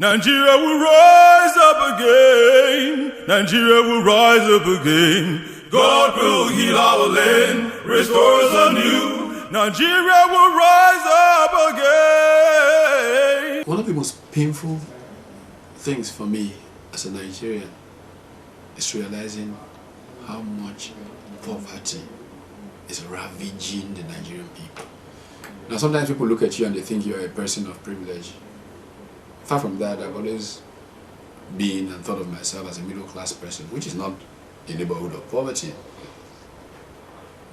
Nigeria will rise up again. Nigeria will rise up again. God will heal our land, restore us anew. Nigeria will rise up again. One of the most painful things for me as a Nigerian is realizing how much poverty is ravaging the Nigerian people. Now, sometimes people look at you and they think you're a person of privilege. Far from that, I've always been and thought of myself as a middle-class person, which is not a neighborhood of poverty.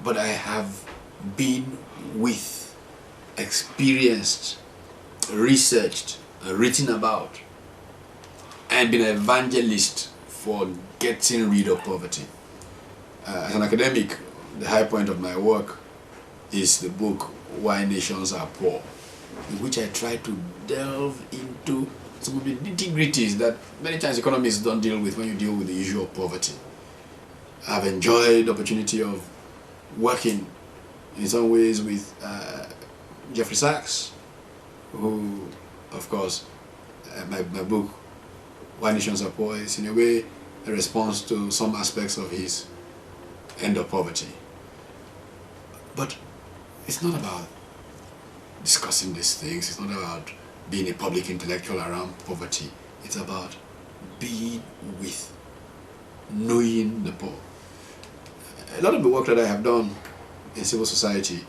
But I have been with, experienced, researched, written about, and been an evangelist for getting rid of poverty. As an academic, the high point of my work is the book Why Nations Are Poor, in which I try to delve into some of the nitty-gritties that many times economists don't deal with when you deal with the issue of poverty. I've enjoyed the opportunity of working in some ways with Jeffrey Sachs, who, of course, my book Why Nations Are Poor is in a way a response to some aspects of his End of Poverty. But it's not about discussing these things. It's not about being a public intellectual around poverty. It's about being with, knowing the poor. A lot of the work that I have done in civil society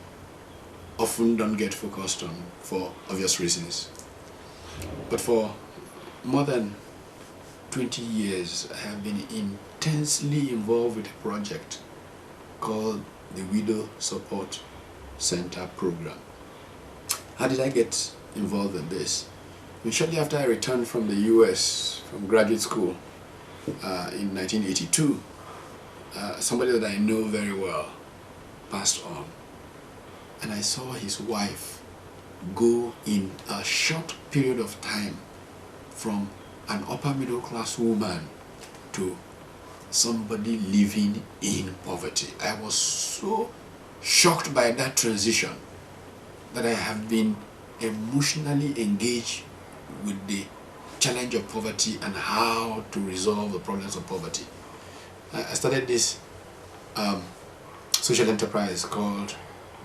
often don't get focused on for obvious reasons. But for more than 20 years, I have been intensely involved with a project called the Widow Support Center Program. How did I get involved in this? Shortly after I returned from the US, from graduate school in 1982, somebody that I know very well passed on. And I saw his wife go in a short period of time from an upper middle class woman to somebody living in poverty. I was so shocked by that transition that I have been emotionally engaged with the challenge of poverty and how to resolve the problems of poverty. I started this social enterprise called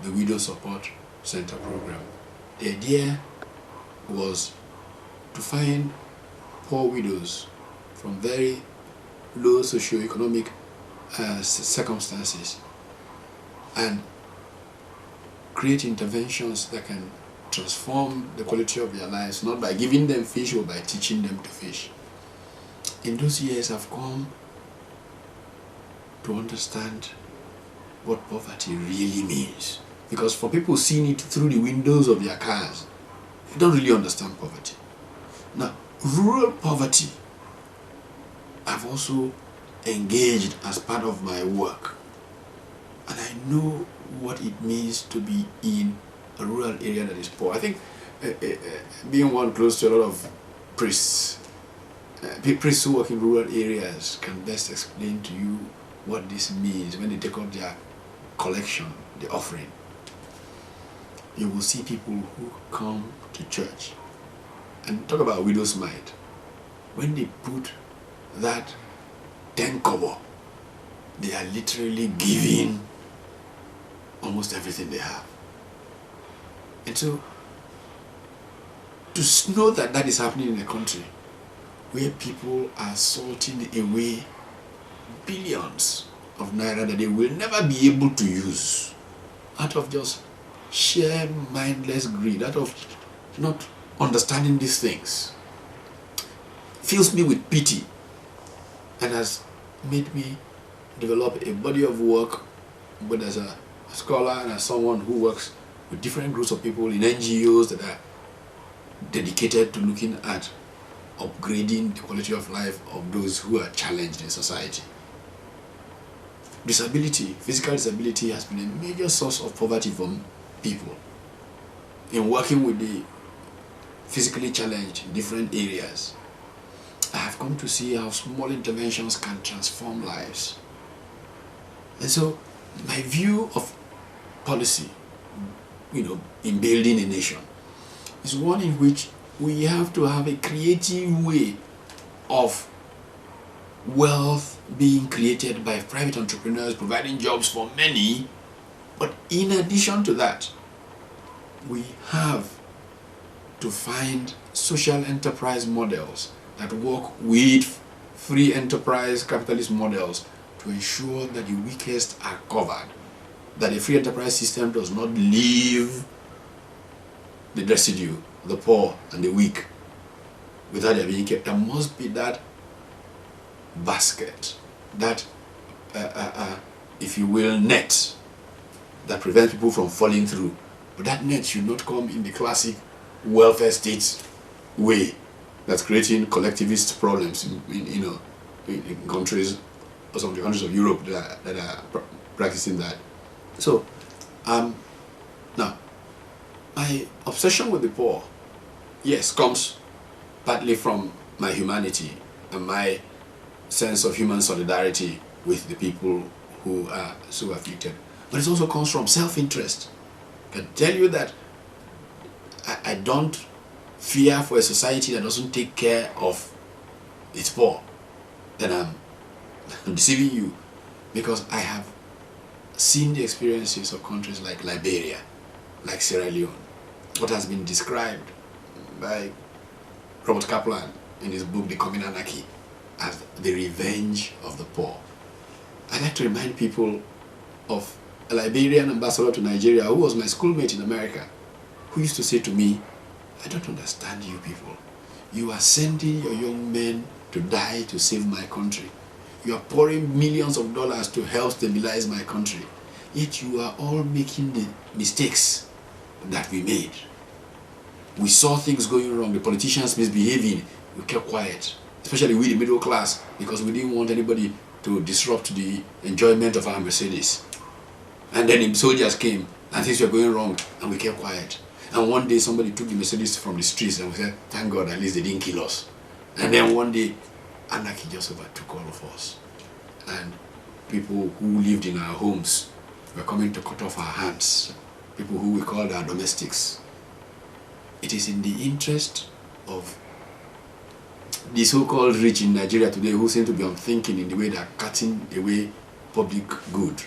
the Widow Support Center Program. The idea was to find poor widows from very low socioeconomic circumstances and create interventions that can transform the quality of their lives, not by giving them fish or by teaching them to fish. In those years, I've come to understand what poverty really means. Because for people seeing it through the windows of their cars, they don't really understand poverty. Now, rural poverty, I've also engaged as part of my work. And I know what it means to be in a rural area that is poor. I think being one close to a lot of priests, priests who work in rural areas can best explain to you what this means when they take up their collection, the offering. You will see people who come to church and talk about widow's mite. When they put that 10 kobo, they are literally giving almost everything they have. And so, to know that that is happening in a country where people are salting away billions of naira that they will never be able to use out of just sheer mindless greed, out of not understanding these things, fills me with pity and has made me develop a body of work, but as a scholar and as someone who works with different groups of people in NGOs that are dedicated to looking at upgrading the quality of life of those who are challenged in society. Disability, physical disability, has been a major source of poverty for people. In working with the physically challenged in different areas, I have come to see how small interventions can transform lives. And so, my view of policy, in building a nation, is one in which we have to have a creative way of wealth being created by private entrepreneurs providing jobs for many. But in addition to that, we have to find social enterprise models that work with free enterprise capitalist models to ensure that the weakest are covered, that the free enterprise system does not leave the residue, the poor and the weak, without their being kept. There must be that basket, that, if you will, net that prevents people from falling through. But that net should not come in the classic welfare state way that's creating collectivist problems in countries, or some of the countries of Europe that are practicing that. So, now, my obsession with the poor, yes, comes partly from my humanity and my sense of human solidarity with the people who are so afflicted. But it also comes from self-interest. I can tell you that I don't fear for a society that doesn't take care of its poor. Then I'm deceiving you, because I have seen the experiences of countries like Liberia, like Sierra Leone, what has been described by Robert Kaplan in his book The Coming Anarchy as the revenge of the poor. I like to remind people of a Liberian ambassador to Nigeria who was my schoolmate in America, who used to say to me, I don't understand you people. You are sending your young men to die to save my country. You are pouring millions of dollars to help stabilize my country. Yet you are all making the mistakes that we made. We saw things going wrong, the politicians misbehaving, we kept quiet. Especially we, the middle class, because we didn't want anybody to disrupt the enjoyment of our Mercedes. And then the soldiers came and things were going wrong and we kept quiet. And one day somebody took the Mercedes from the streets and we said, thank God, at least they didn't kill us. And then one day, anarchy just overtook all of us. And people who lived in our homes were coming to cut off our hands. People who we called our domestics. It is in the interest of the so-called rich in Nigeria today who seem to be unthinking in the way they are cutting away public good.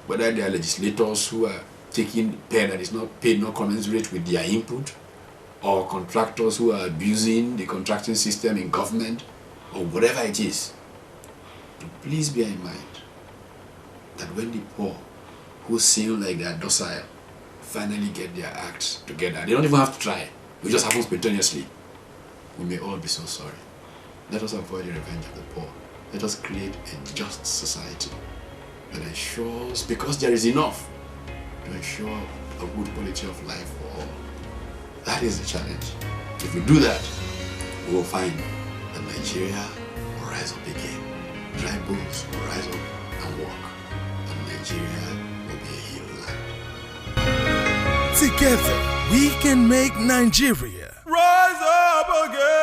Whether they are legislators who are taking pay that is not paid, not commensurate with their input, or contractors who are abusing the contracting system in government, or whatever it is. Please bear in mind that when the poor, who seem like they are docile, finally get their acts together, they don't even have to try, it just happens spontaneously, we may all be so sorry. Let us avoid the revenge of the poor. Let us create a just society that ensures, because there is enough, to ensure a good quality of life for all. That is the challenge. If we do that, we will find that Nigeria will rise up again. Tribals will rise up and walk, and Nigeria will be a healed land. Together, we can make Nigeria rise up again.